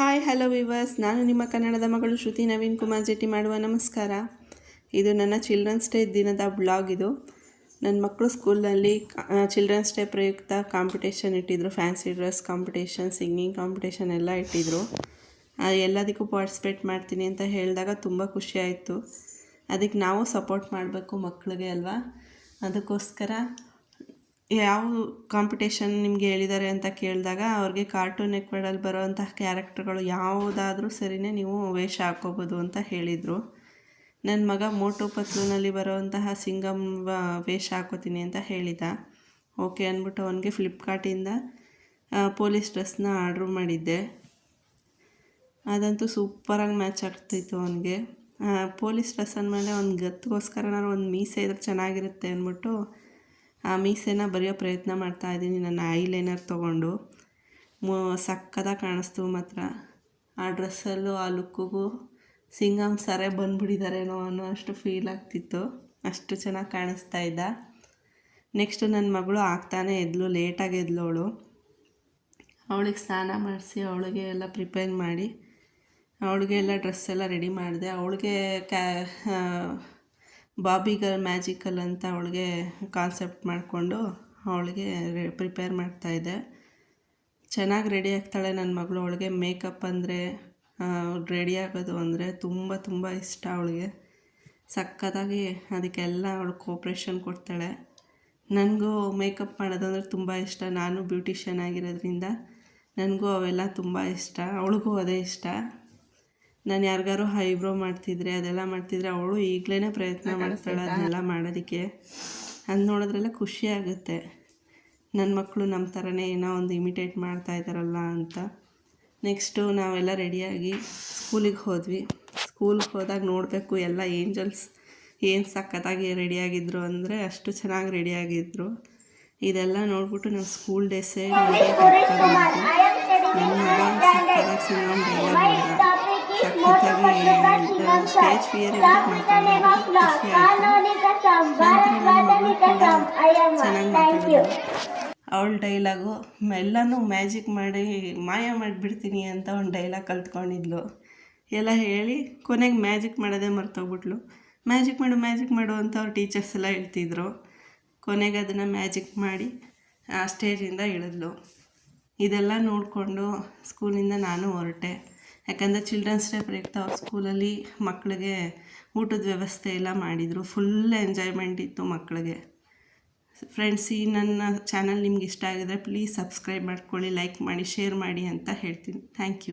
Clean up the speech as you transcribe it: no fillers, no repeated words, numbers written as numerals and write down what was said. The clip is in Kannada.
ಹಾಯ್ ಹಲೋ ವಿವರ್ಸ್, ನಾನು ನಿಮ್ಮ ಕನ್ನಡದ ಮಗಳು ಶ್ರುತಿ ನವೀನ್ ಕುಮಾರ್ ಜೆಟ್ಟಿ ಮಾಡುವ ನಮಸ್ಕಾರ. ಇದು ನನ್ನ ಚಿಲ್ಡ್ರನ್ಸ್ ಡೇ ದಿನದ ಬ್ಲಾಗ್. ಇದು ನನ್ನ ಮಕ್ಕಳು ಸ್ಕೂಲ್ನಲ್ಲಿ ಚಿಲ್ಡ್ರನ್ಸ್ ಡೇ ಪ್ರಯುಕ್ತ ಕಾಂಪಿಟೇಷನ್ ಇಟ್ಟಿದ್ರು. Fancy dress competition, singing competition ಎಲ್ಲ ಇಟ್ಟಿದ್ರು. ಎಲ್ಲದಕ್ಕೂ ಪಾರ್ಟಿಸಿಪೇಟ್ ಮಾಡ್ತೀನಿ ಅಂತ ಹೇಳಿದಾಗ ತುಂಬ ಖುಷಿ ಆಯಿತು. ಅದಕ್ಕೆ ನಾವು ಸಪೋರ್ಟ್ ಮಾಡಬೇಕು ಮಕ್ಕಳಿಗೆ ಅಲ್ವಾ. ಅದಕ್ಕೋಸ್ಕರ ಯಾವ ಕಾಂಪಿಟೇಷನ್ ನಿಮಗೆ ಹೇಳಿದ್ದಾರೆ ಅಂತ ಕೇಳಿದಾಗ ಅವ್ರಿಗೆ ಕಾರ್ಟೂನ್ ನೆಟ್ವರ್ಕಲ್ಲಿ ಬರೋವಂತಹ ಕ್ಯಾರೆಕ್ಟರ್ಗಳು ಯಾವುದಾದ್ರೂ ಸರಿಯೇ ನೀವು ವೇಷ ಹಾಕ್ಕೋಬೋದು ಅಂತ ಹೇಳಿದರು. ನನ್ನ ಮಗ ಮೋಟು ಪತ್ಲೂನಲ್ಲಿ ಬರೋವಂತಹ ಸಿಂಗಮ್ ವೇಷ ಹಾಕೋತೀನಿ ಅಂತ ಹೇಳಿದ. ಓಕೆ ಅಂದ್ಬಿಟ್ಟು ಅವನಿಗೆ ಫ್ಲಿಪ್ಕಾರ್ಟಿಂದ ಪೊಲೀಸ್ ಡ್ರೆಸ್ನ ಆರ್ಡ್ರ್ ಮಾಡಿದ್ದೆ. ಅದಂತೂ ಸೂಪರಾಗಿ ಮ್ಯಾಚ್ ಆಗ್ತಿತ್ತು ಅವನಿಗೆ. ಪೊಲೀಸ್ ಡ್ರೆಸ್ ಅಂದಮೇಲೆ ಒಂದು ಗತ್ತಿಗೋಸ್ಕರ ಒಂದು ಮೀಸೆ ಇದ್ರೆ ಚೆನ್ನಾಗಿರುತ್ತೆ ಅಂದ್ಬಿಟ್ಟು ಆ ಮೀಸೆನ ಬರೆಯೋ ಪ್ರಯತ್ನ ಮಾಡ್ತಾಯಿದ್ದೀನಿ. ನನ್ನ ಐಲೈನರ್ ತೊಗೊಂಡು ಸಕ್ಕತ್ತಾಗಿ ಕಾಣಿಸ್ತು ಮಾತ್ರ. ಆ ಡ್ರೆಸ್ಸಲ್ಲೂ ಆ ಲುಕ್ಕಿಗೂ ಸಿಂಗಮ್ ಸರೇ ಬಂದುಬಿಟ್ಟಿದ್ದಾರೇನೋ ಅನ್ನೋ ಅಷ್ಟು ಫೀಲ್ ಆಗ್ತಿತ್ತು. ಅಷ್ಟು ಚೆನ್ನಾಗಿ ಕಾಣಿಸ್ತಾ ಇದ್ದ. ನೆಕ್ಸ್ಟು ನನ್ನ ಮಗಳು ಆಗ್ತಾನೆ ಎದ್ಲು, ಲೇಟಾಗಿ ಎದ್ಲು ಅವಳು. ಅವಳಿಗೆ ಸ್ನಾನ ಮಾಡಿಸಿ ಅವಳಿಗೆ ಎಲ್ಲ ಪ್ರಿಪೇರ್ ಮಾಡಿ ಅವಳಿಗೆ ಎಲ್ಲ ಡ್ರೆಸ್ ಎಲ್ಲ ರೆಡಿ ಮಾಡಿದೆ. ಅವಳಿಗೆ ಬಾಬಿಗರ್ ಮ್ಯಾಜಿಕಲ್ ಅಂತ ಅವಳಿಗೆ ಕಾನ್ಸೆಪ್ಟ್ ಮಾಡಿಕೊಂಡು ಅವಳಿಗೆ ಪ್ರಿಪೇರ್ ಮಾಡ್ತಾಯಿದ್ದೆ. ಚೆನ್ನಾಗಿ ರೆಡಿ ಆಗ್ತಾಳೆ ನನ್ನ ಮಗಳು. ಅವಳಿಗೆ ಮೇಕಪ್ ಅಂದರೆ ರೆಡಿ ಆಗೋದು ಅಂದರೆ ತುಂಬ ತುಂಬ ಇಷ್ಟ ಅವಳಿಗೆ. ಸಕ್ಕತ್ತಾಗಿ ಅದಕ್ಕೆಲ್ಲ ಅವಳು ಕೋಪ್ರೇಷನ್ ಕೊಡ್ತಾಳೆ. ನನಗೂ ಮೇಕಪ್ ಮಾಡೋದು ಅಂದರೆ ತುಂಬ ಇಷ್ಟ. ನಾನು ಬ್ಯೂಟಿಷಿಯನ್ ಆಗಿರೋದ್ರಿಂದ ನನಗೂ ಅವೆಲ್ಲ ತುಂಬ ಇಷ್ಟ. ಅವಳಿಗೂ ಅದೇ ಇಷ್ಟ. ನಾನು ಯಾರಿಗಾರು ಐಬ್ರೋ ಮಾಡ್ತಿದ್ರೆ ಅದೆಲ್ಲ ಮಾಡ್ತಿದ್ರೆ ಅವಳು ಈಗಲೇ ಪ್ರಯತ್ನ ಮಾಡ್ತಾಳೆ ಅದನ್ನೆಲ್ಲ ಮಾಡೋದಕ್ಕೆ. ಅದು ನೋಡಿದ್ರೆಲ್ಲ ಖುಷಿ ಆಗುತ್ತೆ. ನನ್ನ ಮಕ್ಕಳು ನಮ್ಮ ಥರನೇ ಏನೋ ಒಂದು ಇಮಿಟೇಟ್ ಮಾಡ್ತಾ ಇದ್ದಾರಲ್ಲ ಅಂತ. ನೆಕ್ಸ್ಟು ನಾವೆಲ್ಲ ರೆಡಿಯಾಗಿ ಸ್ಕೂಲಿಗೆ ಹೋದ್ವಿ. ಸ್ಕೂಲಿಗೆ ಹೋದಾಗ ನೋಡಬೇಕು ಎಲ್ಲ ಏಂಜಲ್ಸ್ ಏನು ಸಖತ್ತಾಗಿ ರೆಡಿಯಾಗಿದ್ದರು ಅಂದರೆ ಅಷ್ಟು ಚೆನ್ನಾಗಿ ರೆಡಿಯಾಗಿದ್ದರು. ಇದೆಲ್ಲ ನೋಡ್ಬಿಟ್ಟು ನಮ್ಮ ಸ್ಕೂಲ್ ಡೇಸೇ ನನಗೆ ನನ್ನ ಮಗ ಸಖತ್ತಾಗಿ ಸಿಂಗಮ್ ಎಲ್ಲ ಮಾಡಿದ. ಸಖತ್ತಾಗಿ ಸ್ಟೇಜ್ ಫಿಯರ್ ಎಲ್ಲ ಮಾತಾಡೋದು ಖುಷಿ ಆಯಿತು. ನಂತರ ನನ್ನ ಮಗಳು ಕೂಡ ಚೆನ್ನಾಗಿ ಮಾತಾಡೋದು. ಅವಳ ಡೈಲಾಗು ಎಲ್ಲನೂ ಮ್ಯಾಜಿಕ್ ಮಾಡಿ ಮಾಯ ಮಾಡಿಬಿಡ್ತೀನಿ ಅಂತ ಒಂದು ಡೈಲಾಗ್ ಕಲ್ತ್ಕೊಂಡಿದ್ಲು. ಎಲ್ಲ ಹೇಳಿ ಕೊನೆಗೆ ಮ್ಯಾಜಿಕ್ ಮಾಡೋದೇ ಮರ್ತೋಗ್ಬಿಟ್ಲು. ಮ್ಯಾಜಿಕ್ ಮಾಡು ಅಂತ ಅವ್ರ ಟೀಚರ್ಸ್ ಎಲ್ಲ ಹೇಳ್ತಿದ್ರು. ಕೊನೆಗೆ ಅದನ್ನು ಮ್ಯಾಜಿಕ್ ಮಾಡಿ ಆ ಸ್ಟೇಜಿಂದ ಇಳಿದ್ಲು. ಇದೆಲ್ಲ ನೋಡಿಕೊಂಡು ಸ್ಕೂಲಿಂದ ನಾನು ಹೊರಟೆ. ಯಾಕಂದರೆ ಚಿಲ್ಡ್ರನ್ಸ್ ಡೇ ಪ್ರಯುಕ್ತ ಅವ್ರ ಸ್ಕೂಲಲ್ಲಿ ಮಕ್ಕಳಿಗೆ ಊಟದ ವ್ಯವಸ್ಥೆ ಎಲ್ಲ ಮಾಡಿದರು. ಫುಲ್ ಎಂಜಾಯ್ಮೆಂಟ್ ಇತ್ತು ಮಕ್ಕಳಿಗೆ. ಫ್ರೆಂಡ್ಸ್, ಈ ನನ್ನ ಚಾನಲ್ ನಿಮ್ಗೆ ಇಷ್ಟ ಆಗಿದ್ರೆ ಪ್ಲೀಸ್ ಸಬ್ಸ್ಕ್ರೈಬ್ ಮಾಡ್ಕೊಳ್ಳಿ, ಲೈಕ್ ಮಾಡಿ, ಶೇರ್ ಮಾಡಿ ಅಂತ ಹೇಳ್ತೀನಿ. Thank you.